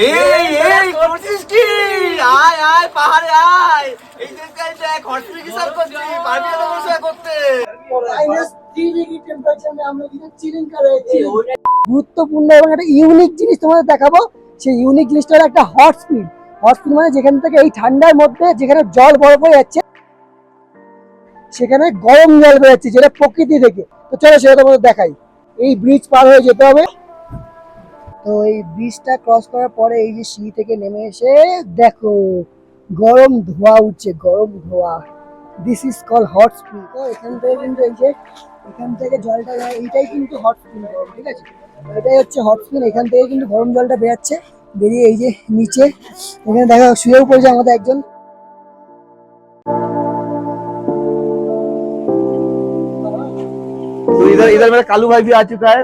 এই এই করছিস কি? আয় আয় পাহাড়ে আয়। এই যে দেখ হর্টিফিকেশন করছি, পারবি না বসে করতে। -3 ডিগ্রি টেম্পারেচারে আমরা কিন্তু চিলিং করেছি। গুরুত্বপূর্ণ এবং একটা ইউনিক জিনিস তোমাদের দেখাবো। সেই ইউনিক জিনিসটা হলো একটা হট স্প্রিং। হট স্প্রিং মানে যেখান থেকে এই ঠান্ডার মধ্যে যেখানে জল বরফ হয়ে যাচ্ছে সেখানে গরম জল বেরোচ্ছে, যেটা প্রকৃতি থেকে। তো চলো সেটা তোমাদের দেখাই। এই ব্রিজ পার হয়ে যেতে হবে। তো এই ব্রিজটা ক্রস করার পরে এই যে সিঁড়ি থেকে নেমে এসে দেখো গরম ধোঁয়া উঠছে, গরম ধোঁয়া। This is call hot spring. তো এখান থেকে কিন্তু এই যে এখান থেকে জলটা এইটাই কিন্তু হট স্প্রিং, ঠিক আছে? এটাই হচ্ছে হট স্প্রিং। এখান থেকে কিন্তু গরম জলটা বেরোচ্ছে, বেরিয়ে এই যে নিচে এখানে দেখা শুয়েও পড়েছে আমাদের একজন। तो इधर इधर मेरा कालू भाई भी आ चुका है।